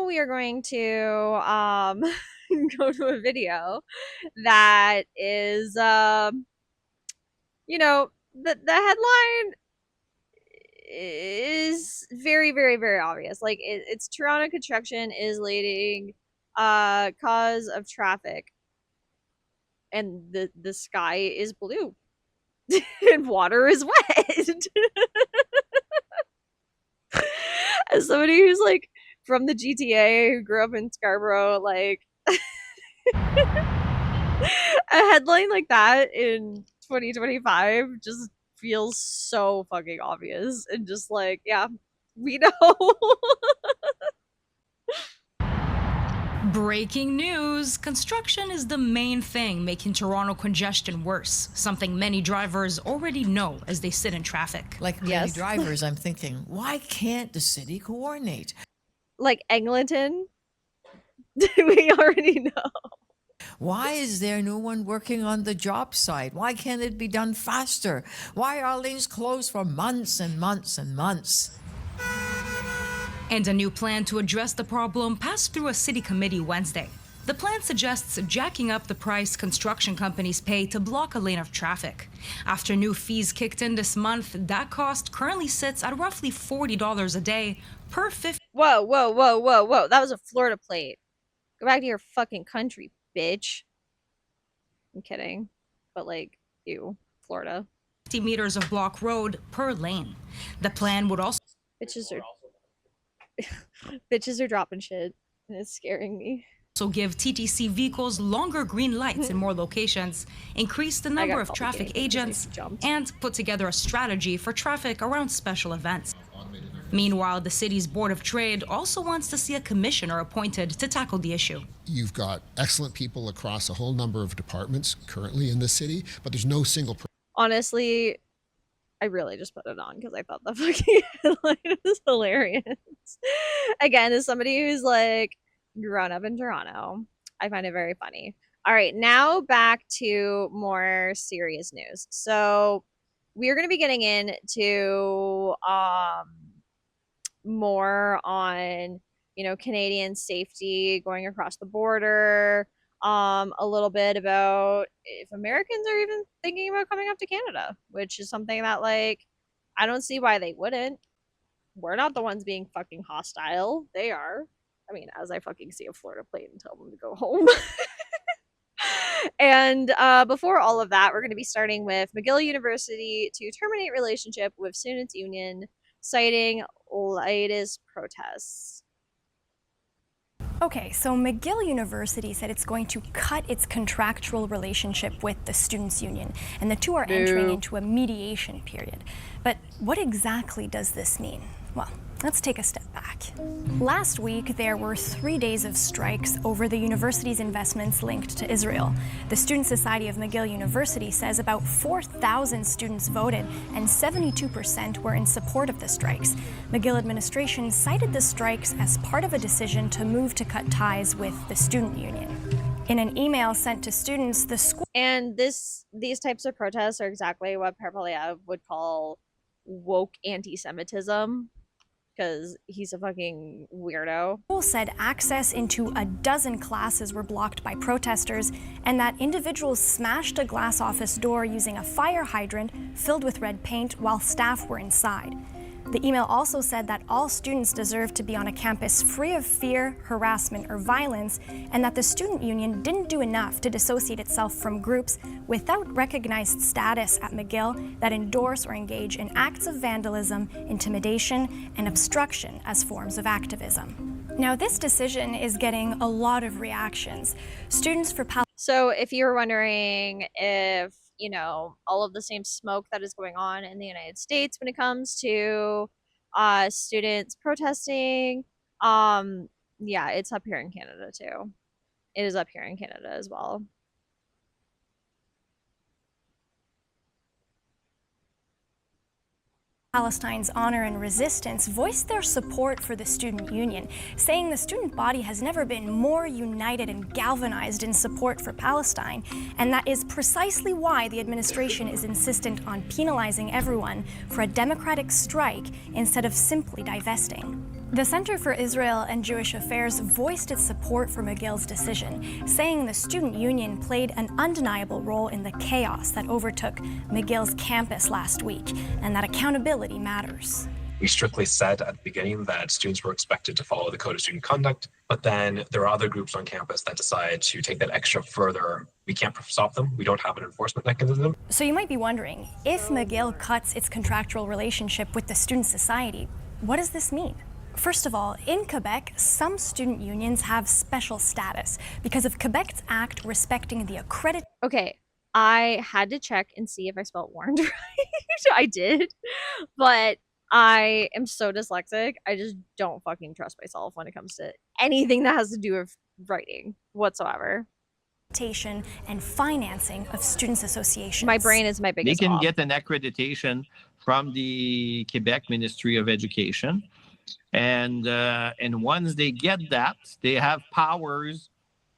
we are going to go to a video that is the headline is very, very, very obvious. Like it's Toronto construction is leading cause of traffic, and the sky is blue and water is wet. As somebody who's like from the GTA who grew up in Scarborough, like a headline like that in 2025 just feels so fucking obvious and just like, yeah, we know. Breaking news! Construction is the main thing making Toronto congestion worse, something many drivers already know as they sit in traffic. Like many Yes. drivers, I'm thinking, why can't the city coordinate? Like Eglinton, we already know. Why is there no one working on the job site? Why can't it be done faster? Why are lanes closed for months and months and months? And a new plan to address the problem passed through a city committee Wednesday. The plan suggests jacking up the price construction companies pay to block a lane of traffic. After new fees kicked in this month, that cost currently sits at roughly $40 a day per 50. Whoa, whoa, whoa, whoa, whoa. That was a Florida plate. Go back to your fucking country, bitch. I'm kidding. But like, ew, Florida. meters of block road per lane. The plan would also Bitches are bitches are dropping shit, and it's scaring me. give TTC vehicles longer green lights in more locations, increase the number of traffic agents, and put together a strategy for traffic around special events. Meanwhile, the city's Board of Trade also wants to see a commissioner appointed to tackle the issue. You've got excellent people across a whole number of departments currently in the city, but there's no single person. Honestly, I really just put it on because I thought the fucking headline was hilarious. Again, as somebody who's like grown up in Toronto, I find it very funny. All right, now back to more serious news. So we are going to be getting into more on Canadian safety going across the border, a little bit about if Americans are even thinking about coming up to Canada, which is something that like I don't see why they wouldn't. We're not the ones being fucking hostile. They are. I mean, as I fucking see a Florida plate and tell them to go home. And before all of that, we're going to be starting with McGill University to terminate relationship with students union, citing latest protests. Okay, so McGill University said it's going to cut its contractual relationship with the Students' Union, and the two are entering into a mediation period. But what exactly does this mean? Well, let's take a step back. Last week, there were 3 days of strikes over the university's investments linked to Israel. The Student Society of McGill University says about 4,000 students voted, and 72% were in support of the strikes. McGill administration cited the strikes as part of a decision to move to cut ties with the student union. In an email sent to students, the school... And these types of protests are exactly what Parpolyev would call woke anti-Semitism, because he's a fucking weirdo. School said access into a dozen classes were blocked by protesters, and that individuals smashed a glass office door using a fire hydrant filled with red paint while staff were inside. The email also said that all students deserve to be on a campus free of fear, harassment, or violence, and that the student union didn't do enough to dissociate itself from groups without recognized status at McGill that endorse or engage in acts of vandalism, intimidation, and obstruction as forms of activism. Now, this decision is getting a lot of reactions. Students for So if you're wondering if all of the same smoke that is going on in the United States when it comes to students protesting, yeah, it's up here in Canada too. It is up here in Canada as well. Palestine's Honor and Resistance voiced their support for the student union, saying the student body has never been more united and galvanized in support for Palestine, and that is precisely why the administration is insistent on penalizing everyone for a democratic strike instead of simply divesting. The Center for Israel and Jewish Affairs voiced its support for McGill's decision, saying the student union played an undeniable role in the chaos that overtook McGill's campus last week, and that accountability matters. We strictly said at the beginning that students were expected to follow the Code of Student Conduct, but then there are other groups on campus that decide to take that extra further. We can't stop them. We don't have an enforcement mechanism. So you might be wondering, if McGill cuts its contractual relationship with the student society, what does this mean? First of all, in Quebec, some student unions have special status because of Quebec's act respecting the Okay, I had to check and see if I spelled warned right. I did, but I am so dyslexic. I just don't fucking trust myself when it comes to anything that has to do with writing whatsoever. accreditation and financing of students' associations. My brain is my They biggest can off. get an accreditation from the Quebec Ministry of Education. And once they get that, they have powers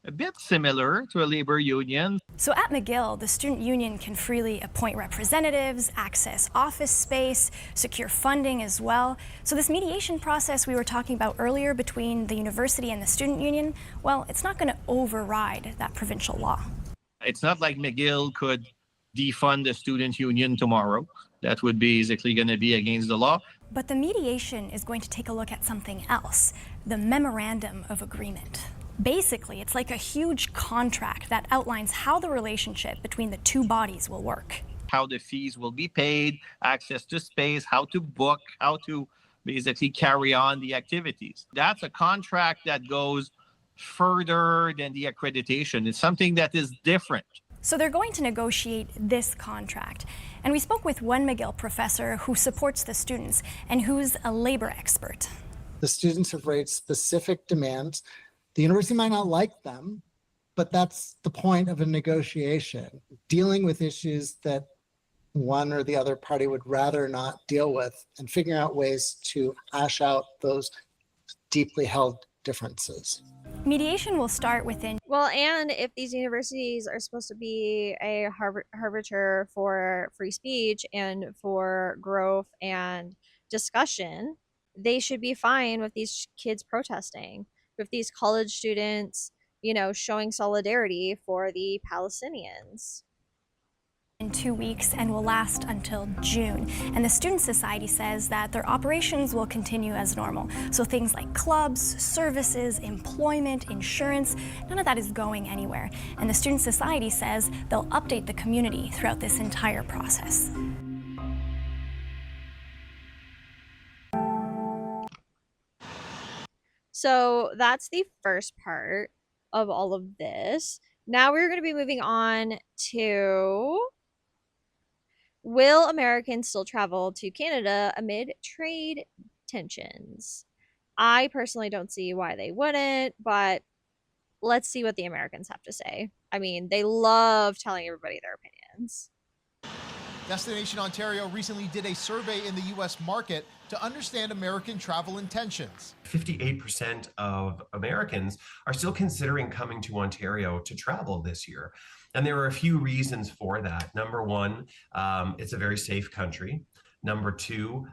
a bit similar to a labor union. So at McGill, the student union can freely appoint representatives, access office space, secure funding as well. So this mediation process we were talking about earlier between the university and the student union, well, it's not going to override that provincial law. It's not like McGill could defund the student union tomorrow. That would be basically going to be against the law. But the mediation is going to take a look at something else, the Memorandum of Agreement. Basically, it's like a huge contract that outlines how the relationship between the two bodies will work. How the fees will be paid, access to space, how to book, how to basically carry on the activities. That's a contract that goes further than the accreditation. It's something that is different. So they're going to negotiate this contract. And we spoke with one McGill professor who supports the students and who's a labor expert. The students have raised specific demands. The university might not like them, but that's the point of a negotiation, dealing with issues that one or the other party would rather not deal with and figuring out ways to hash out those deeply held differences. Mediation will start within. Well, and if these universities are supposed to be a harbinger for free speech and for growth and discussion, they should be fine with these kids protesting, with these college students, showing solidarity for the Palestinians. In 2 weeks and will last until June. And the Student Society says that their operations will continue as normal. So things like clubs, services, employment, insurance, none of that is going anywhere. And the Student Society says they'll update the community throughout this entire process. So that's the first part of all of this. Now we're going to be moving on to, will Americans still travel to Canada amid trade tensions? I personally don't see why they wouldn't, but let's see what the Americans have to say. I mean, they love telling everybody their opinions. Destination Ontario recently did a survey in the U.S. market to understand American travel intentions. 58% of Americans are still considering coming to Ontario to travel this year. And there are a few reasons for that. Number one, it's a very safe country. Number two,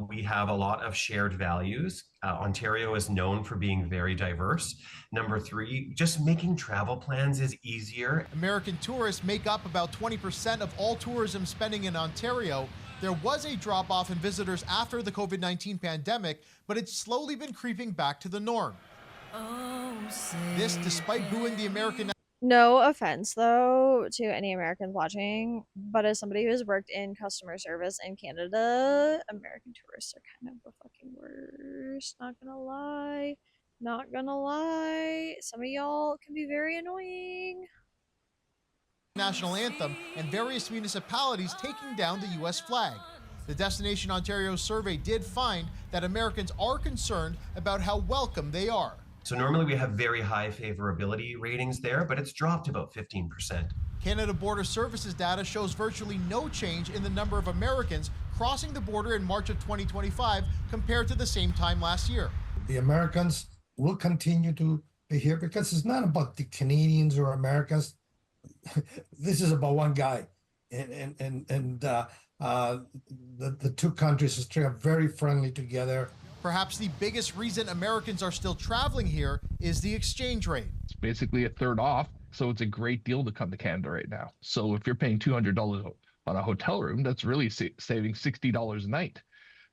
we have a lot of shared values. Ontario is known for being very diverse. Number three, just making travel plans is easier. American tourists make up about 20% of all tourism spending in Ontario. There was a drop-off in visitors after the COVID-19 pandemic, but it's slowly been creeping back to the norm. This despite booing the American... No offense, though, to any Americans watching, but as somebody who has worked in customer service in Canada, American tourists are kind of the fucking worst. Not gonna lie. Not gonna lie. Some of y'all can be very annoying. National anthem and various municipalities taking down the U.S. flag. The Destination Ontario survey did find that Americans are concerned about how welcome they are. So normally we have very high favorability ratings there, but it's dropped about 15%. Canada Border Services data shows virtually no change in the number of Americans crossing the border in March of 2025 compared to the same time last year. The Americans will continue to be here because it's not about the Canadians or Americans. This is about one guy, and the two countries are very friendly together. Perhaps the biggest reason Americans are still traveling here is the exchange rate. It's basically a third off, so it's a great deal to come to Canada right now. So if you're paying $200 on a hotel room, that's really saving $60 a night.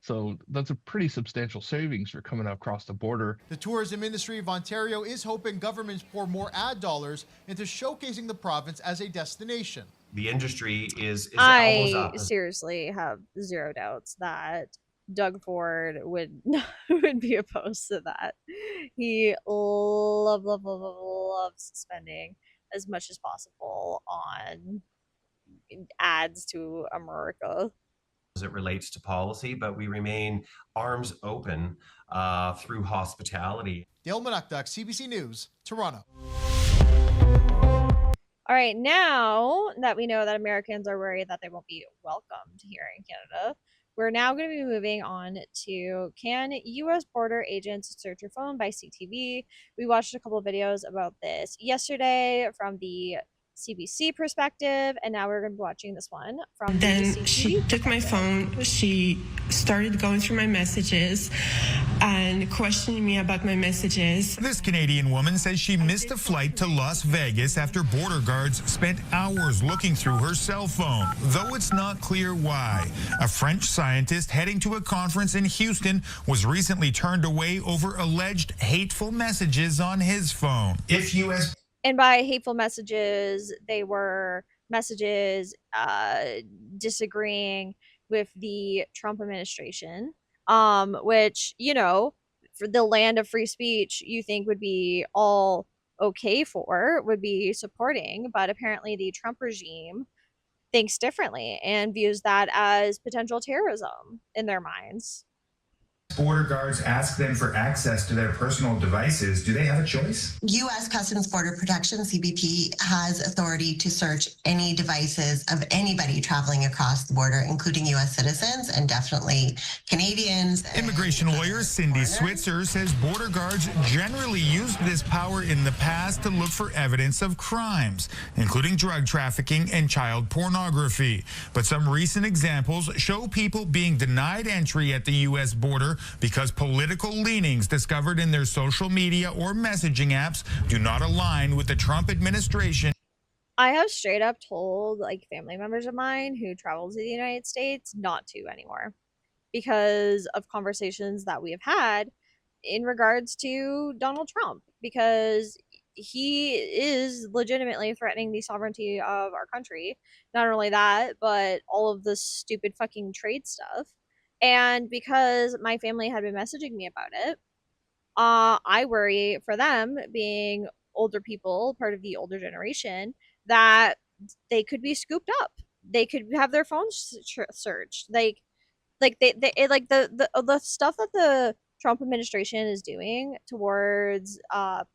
So that's a pretty substantial savings for coming across the border. The tourism industry of Ontario is hoping governments pour more ad dollars into showcasing the province as a destination. The industry is elbows I up. seriously have zero doubts that Doug Ford would would be opposed to that. He loves spending as much as possible on ads to America. As it relates to policy, but we remain arms open through hospitality. Dale Manukduk, CBC News, Toronto. All right, now that we know that Americans are worried that they won't be welcomed here in Canada, we're now going to be moving on to, can U.S. border agents search your phone by CTV? We watched a couple of videos about this yesterday from the CBC perspective, and now we're going to be watching this one from then the CTV she took my phone. She started going through my messages and questioning me about my messages. This Canadian woman says she missed a flight to Las Vegas after border guards spent hours looking through her cell phone, though it's not clear why. A French scientist heading to a conference in Houston was recently turned away over alleged hateful messages on his phone. If U.S. And by hateful messages, they were messages disagreeing with the Trump administration, which, you know, for the land of free speech, you think would be all okay for, would be supporting. But apparently the Trump regime thinks differently and views that as potential terrorism in their minds. border guards ask them for access to their personal devices, do they have a choice? U.S. Customs Border Protection, CBP, has authority to search any devices of anybody traveling across the border, including U.S. citizens and definitely Canadians. Immigration lawyer Cindy Switzer says border guards generally used this power in the past to look for evidence of crimes, including drug trafficking and child pornography. But some recent examples show people being denied entry at the U.S. border because political leanings discovered in their social media or messaging apps do not align with the Trump administration. I have straight up told like family members of mine who travel to the United States not to anymore because of conversations that we have had in regards to Donald Trump, because he is legitimately threatening the sovereignty of our country. Not only that, but all of this stupid fucking trade stuff. And because my family had been messaging me about it, I worry for them, being older people, part of the older generation, that they could be scooped up. They could have their phones searched. Like the stuff that the Trump administration is doing towards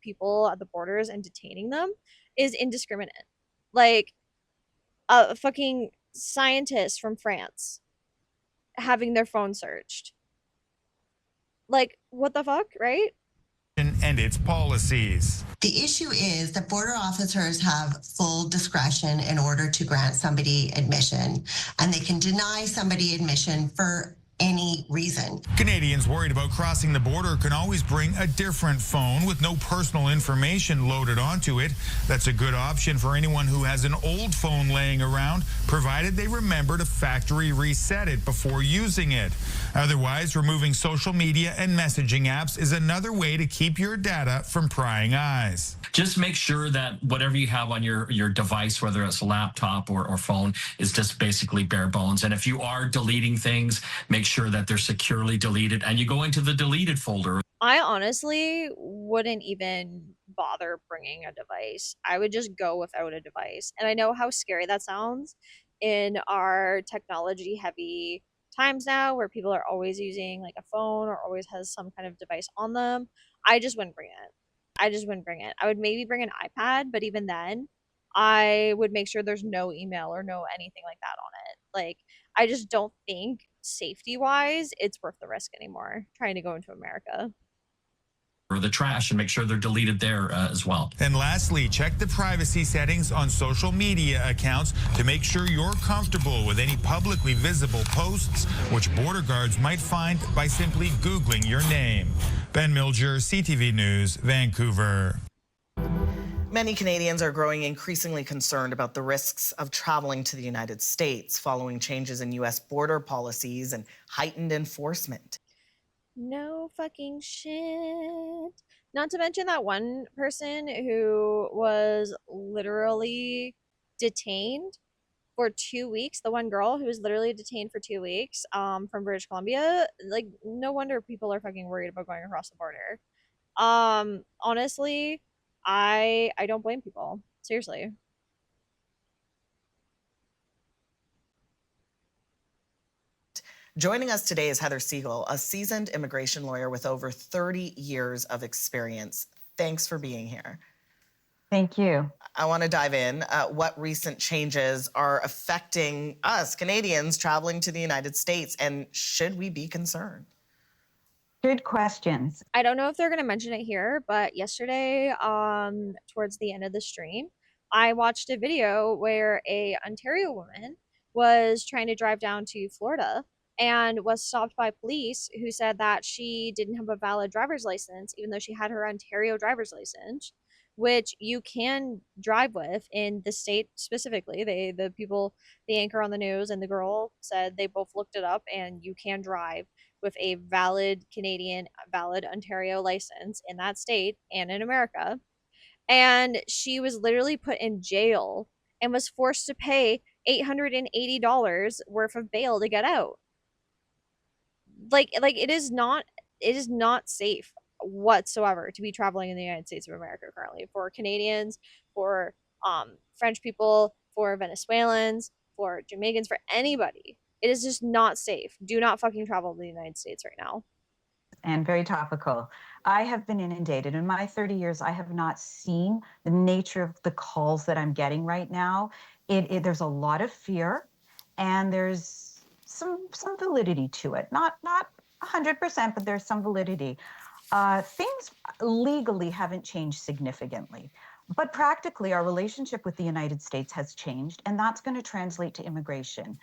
people at the borders and detaining them is indiscriminate. Like a fucking scientist from France having their phone searched. Like, what the fuck, right? And its policies. The issue is that border officers have full discretion in order to grant somebody admission, and they can deny somebody admission for any reason. Canadians worried about crossing the border can always bring a different phone with no personal information loaded onto it. That's a good option for anyone who has an old phone laying around, provided they remember to factory reset it before using it. Otherwise, removing social media and messaging apps is another way to keep your data from prying eyes. Just make sure that whatever you have on your device, whether it's a laptop or phone, is just basically bare bones. And if you are deleting things, make sure that they're securely deleted and you go into the deleted folder. I honestly wouldn't even bother bringing a device. I would just go without a device. And I know how scary that sounds in our technology heavy times now, where people are always using like a phone or always has some kind of device on them. I just wouldn't bring it. I would maybe bring an iPad, but even then, I would make sure there's no email or no anything like that on it. Like, I just don't think safety wise it's worth the risk anymore trying to go into America. the trash and make sure they're deleted there as well. And lastly, check the privacy settings on social media accounts to make sure you're comfortable with any publicly visible posts, which border guards might find by simply Googling your name. Ben Milger, CTV News, Vancouver. Many Canadians are growing increasingly concerned about the risks of traveling to the United States following changes in U.S. border policies and heightened enforcement. No fucking shit. Not to mention that one person who was literally detained for 2 weeks. The one girl who was literally detained for 2 weeks from British Columbia. Like, no wonder people are fucking worried about going across the border. Honestly, I don't blame people. Seriously. Joining us today is Heather Siegel, a seasoned immigration lawyer with over 30 years of experience. Thanks for being here. Thank you. I want to dive in. What recent changes are affecting us, Canadians, traveling to the United States, and should we be concerned? Good questions. I don't know if they're going to mention it here, but yesterday, towards the end of the stream, I watched a video where a Ontario woman was trying to drive down to Florida and was stopped by police who said that she didn't have a valid driver's license, even though she had her Ontario driver's license, which you can drive with in the state specifically. The people, the anchor on the news and the girl said they both looked it up, and you can drive with a valid Canadian, valid Ontario license in that state and in America. And she was literally put in jail and was forced to pay $880 worth of bail to get out. Like it is not safe whatsoever to be traveling in the United States of America currently for Canadians, for French people, for Venezuelans, for Jamaicans, for anybody. It is just not safe. Do not fucking travel to the United States right now. And very topical. I have been inundated. In my 30 years, I have not seen the nature of the calls that I'm getting right now. There's a lot of fear, and there's some validity to it. Not 100%, but there's some validity. Things legally haven't changed significantly, but practically our relationship with the United States has changed, and that's going to translate to immigration.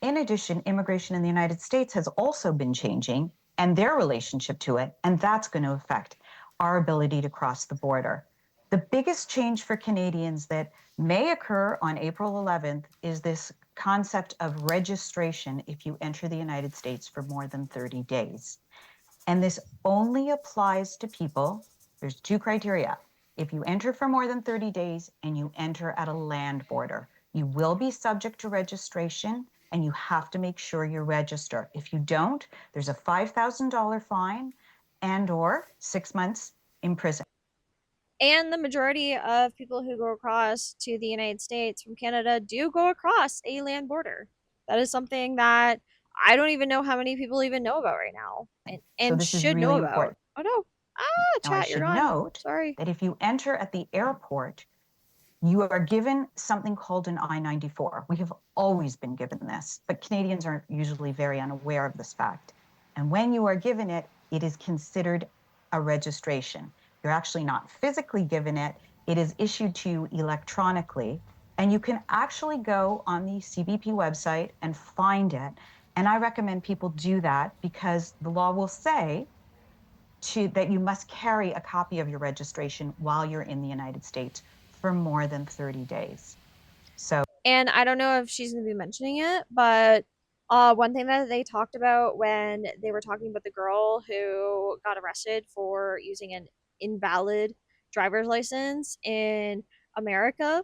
In addition, immigration in the United States has also been changing, and their relationship to it, and that's going to affect our ability to cross the border. The biggest change for Canadians that may occur on April 11th is this concept of registration if you enter the United States for more than 30 days. And this only applies to people, there's two criteria. If you enter for more than 30 days and you enter at a land border, you will be subject to registration, and you have to make sure you register. If you don't, there's a $5,000 fine and/or 6 months in prison. And the majority of people who go across to the United States from Canada do go across a land border. That is something that I don't even know how many people even know about right now, and this is should really know about. important. Oh no! Now, I Chat, you're should gone. note Sorry. that if you enter at the airport, you are given something called an I-94. We have always been given this, but Canadians are usually very unaware of this fact. And when you are given it, it is considered a registration. You're actually not physically given it. It is issued to you electronically, and you can actually go on the CBP website and find it. And I recommend people do that because the law will say that you must carry a copy of your registration while you're in the United States for more than 30 days. And I don't know if she's going to be mentioning it, but one thing that they talked about when they were talking about the girl who got arrested for using an invalid driver's license in America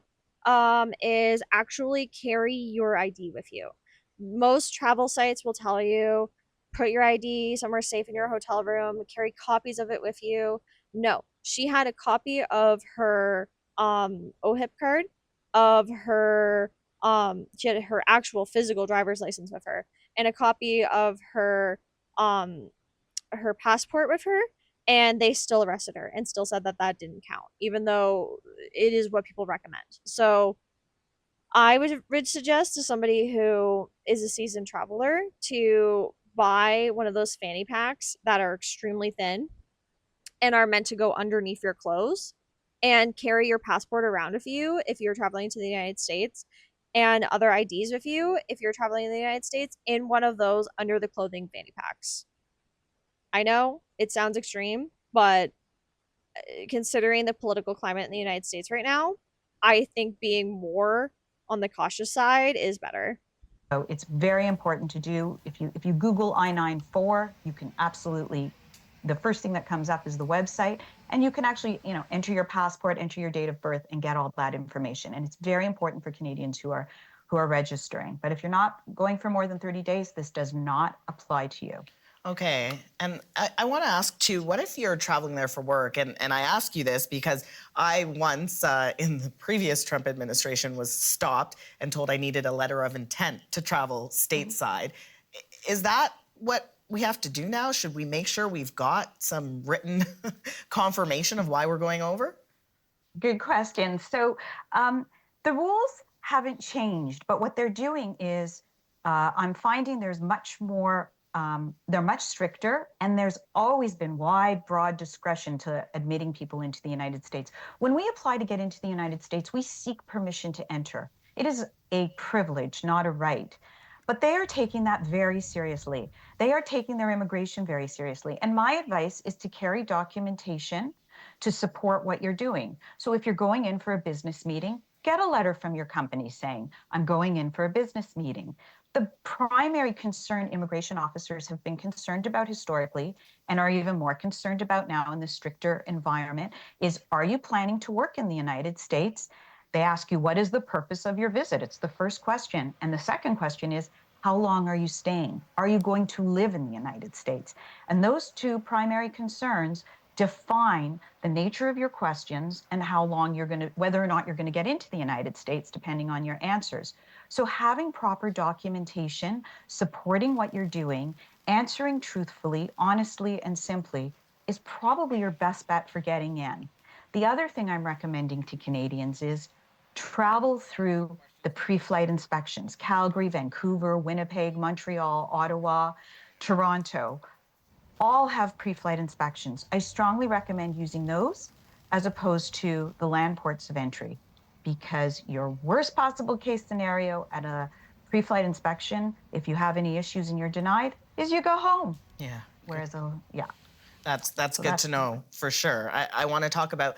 is actually carry your ID with you. Most travel sites will tell you put your ID somewhere safe in your hotel room, carry copies of it with you. No, she had a copy of her OHIP card, of her she had her actual physical driver's license with her, and a copy of her her passport with her, and they still arrested her and still said that that didn't count, even though it is what people recommend. So I would suggest to somebody who is a seasoned traveler to buy one of those fanny packs that are extremely thin and are meant to go underneath your clothes and carry your passport around with you if you're traveling to the United States and other IDs with you if you're traveling in the United States in one of those under the clothing fanny packs. I know it sounds extreme, but considering the political climate in the United States right now, I think being more on the cautious side is better. So it's very important to do. If you Google I-94, you can absolutely, the first thing that comes up is the website, and you can actually, enter your passport, enter your date of birth, and get all that information. And it's very important for Canadians who are registering. But if you're not going for more than 30 days, this does not apply to you. Okay, and I want to ask too, what if you're traveling there for work? And I ask you this because I once, in the previous Trump administration, was stopped and told I needed a letter of intent to travel stateside. Is that what we have to do now? Should we make sure we've got some written confirmation of why we're going over? Good question. So the rules haven't changed, but what they're doing is I'm finding there's much more, they're much stricter, and there's always been wide, broad discretion to admitting people into the United States. When we apply to get into the United States, we seek permission to enter. It is a privilege, not a right. But they are taking that very seriously. They are taking their immigration very seriously. And my advice is to carry documentation to support what you're doing. So if you're going in for a business meeting, get a letter from your company saying, I'm going in for a business meeting. The primary concern immigration officers have been concerned about historically and are even more concerned about now in the stricter environment is, are you planning to work in the United States? They ask you, what is the purpose of your visit? It's the first question. And the second question is, how long are you staying? Are you going to live in the United States? And those two primary concerns define the nature of your questions and how long you're going to, whether or not you're going to get into the United States, depending on your answers. So having proper documentation, supporting what you're doing, answering truthfully, honestly, and simply is probably your best bet for getting in. The other thing I'm recommending to Canadians is travel through the pre-flight inspections, Calgary, Vancouver, Winnipeg, Montreal, Ottawa, Toronto, all have pre-flight inspections. I strongly recommend using those as opposed to the land ports of entry, because your worst possible case scenario at a pre-flight inspection, if you have any issues and you're denied, is you go home. Yeah. Whereas, yeah. That's good to know for sure. I want to talk about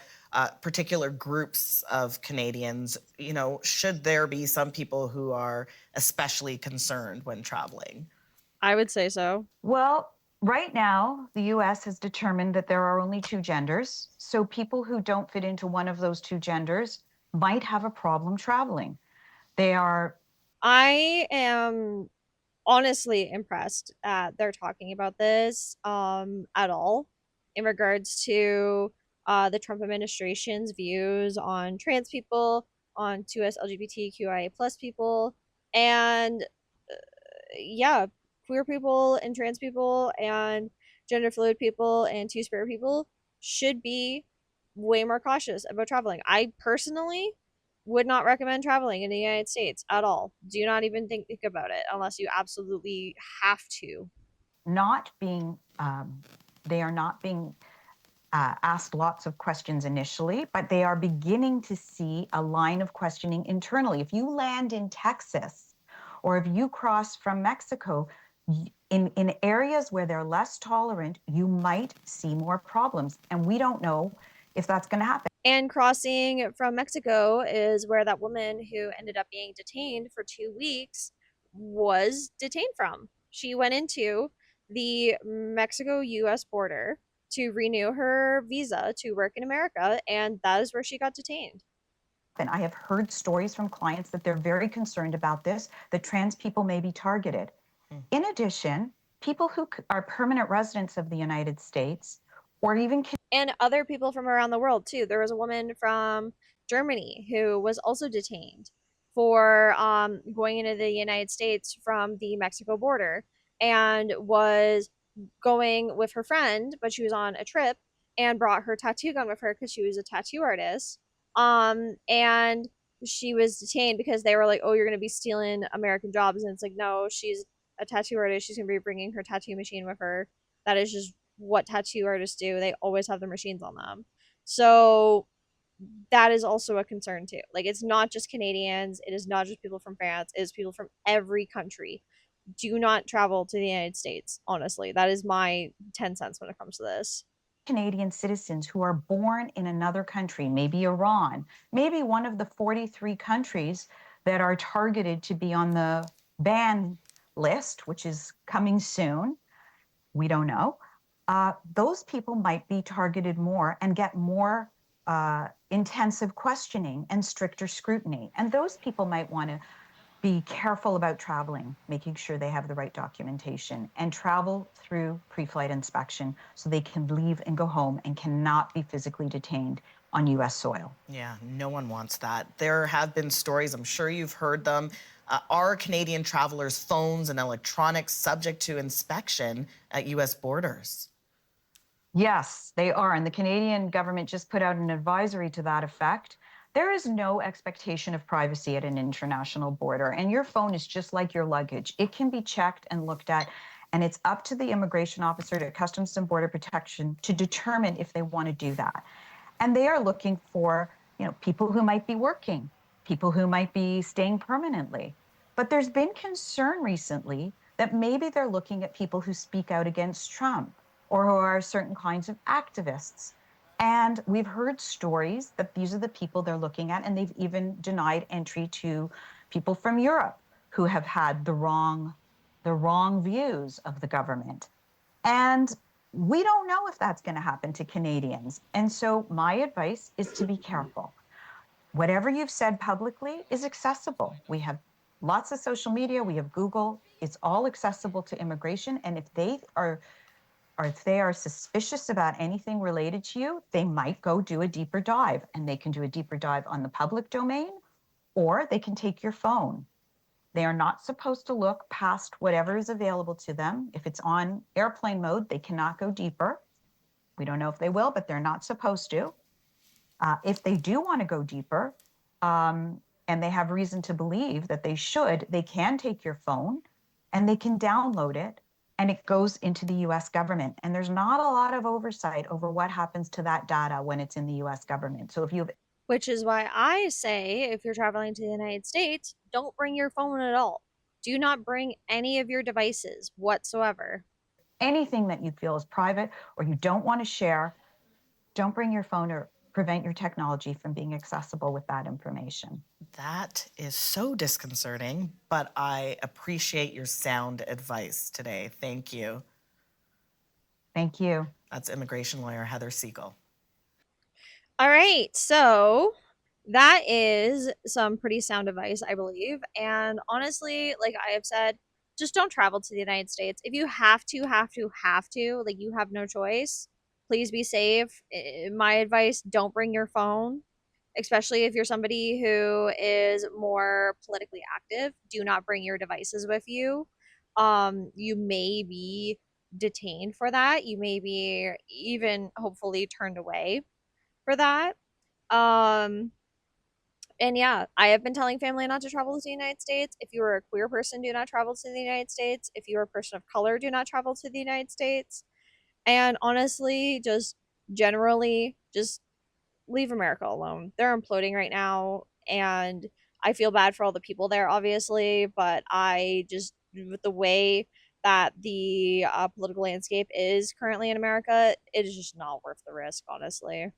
particular groups of Canadians. Should there be some people who are especially concerned when traveling? I would say so. Well, right now, the US has determined that there are only two genders. So people who don't fit into one of those two genders might have a problem traveling. I am honestly impressed that they're talking about this at all in regards to the Trump administration's views on trans people, on 2S LGBTQIA plus people, and yeah, queer people and trans people and gender fluid people and two-spirit people should be way more cautious about traveling. I personally would not recommend traveling in the United States at all. Do not even think about it unless you absolutely have to. They are not being asked lots of questions initially, but they are beginning to see a line of questioning internally. If you land in Texas or if you cross from Mexico, in areas where they're less tolerant, you might see more problems. And we don't know if that's going to happen. And crossing from Mexico is where that woman who ended up being detained for 2 weeks was detained from. She went into the Mexico-US border to renew her visa to work in America, and that is where she got detained. And I have heard stories from clients that they're very concerned about this, that trans people may be targeted. In addition, people who are permanent residents of the United States or even and other people from around the world too. There was a woman from Germany who was also detained for going into the United States from the Mexico border and was going with her friend, but she was on a trip and brought her tattoo gun with her because she was a tattoo artist. And she was detained because they were like, "Oh, you're going to be stealing American jobs," and it's like, no, she's a tattoo artist. She's going to be bringing her tattoo machine with her. That is just what tattoo artists do, they always have their machines on them. So that is also a concern too. Like, it's not just Canadians, it is not just people from France, it is people from every country. Do not travel to the United States, honestly. That is my 10 cents when it comes to this. Canadian citizens who are born in another country, maybe Iran, maybe one of the 43 countries that are targeted to be on the ban list, which is coming soon. We don't know. Those people might be targeted more and get more intensive questioning and stricter scrutiny. And those people might want to be careful about traveling, making sure they have the right documentation, and travel through pre-flight inspection so they can leave and go home and cannot be physically detained on U.S. soil. Yeah, no one wants that. There have been stories, I'm sure you've heard them. Are Canadian travelers' phones and electronics subject to inspection at U.S. borders? Yes, they are. And the Canadian government just put out an advisory to that effect. There is no expectation of privacy at an international border, and your phone is just like your luggage. It can be checked and looked at, and it's up to the immigration officer to Customs and Border Protection to determine if they want to do that. And they are looking for, people who might be working, people who might be staying permanently. But there's been concern recently that maybe they're looking at people who speak out against Trump or who are certain kinds of activists. And we've heard stories that these are the people they're looking at, and they've even denied entry to people from Europe who have had the wrong views of the government. And we don't know if that's going to happen to Canadians. And so my advice is to be careful. Whatever you've said publicly is accessible. We have lots of social media, we have Google, it's all accessible to immigration. And if they are suspicious about anything related to you, they might go do a deeper dive, and they can do a deeper dive on the public domain, or they can take your phone. They are not supposed to look past whatever is available to them. If it's on airplane mode, they cannot go deeper. We don't know if they will, but they're not supposed to. If they do want to go deeper, and they have reason to believe that they should, they can take your phone and they can download it, and it goes into the US government. And there's not a lot of oversight over what happens to that data when it's in the US government. So if you have Which is why I say, if you're traveling to the United States, don't bring your phone at all. Do not bring any of your devices whatsoever. anything that you feel is private or you don't want to share, don't bring your phone or prevent your technology from being accessible with that information. That is so disconcerting, but I appreciate your sound advice today. Thank you. Thank you. That's immigration lawyer Heather Siegel. All right, so that is some pretty sound advice, I believe. And honestly, like I have said, just don't travel to the United States. If you have to, like you have no choice, please be safe. My advice, don't bring your phone, especially if you're somebody who is more politically active. Do not bring your devices with you. You may be detained for that. You may be even hopefully turned away for that. Um, and yeah, I have been telling family not to travel to the United States. If you are a queer person, do not travel to the United States. If you are a person of color, do not travel to the United States. And honestly, just generally, just leave America alone. They're imploding right now, and I feel bad for all the people there, obviously, but I just, with the way that the political landscape is currently in America, it is just not worth the risk, honestly.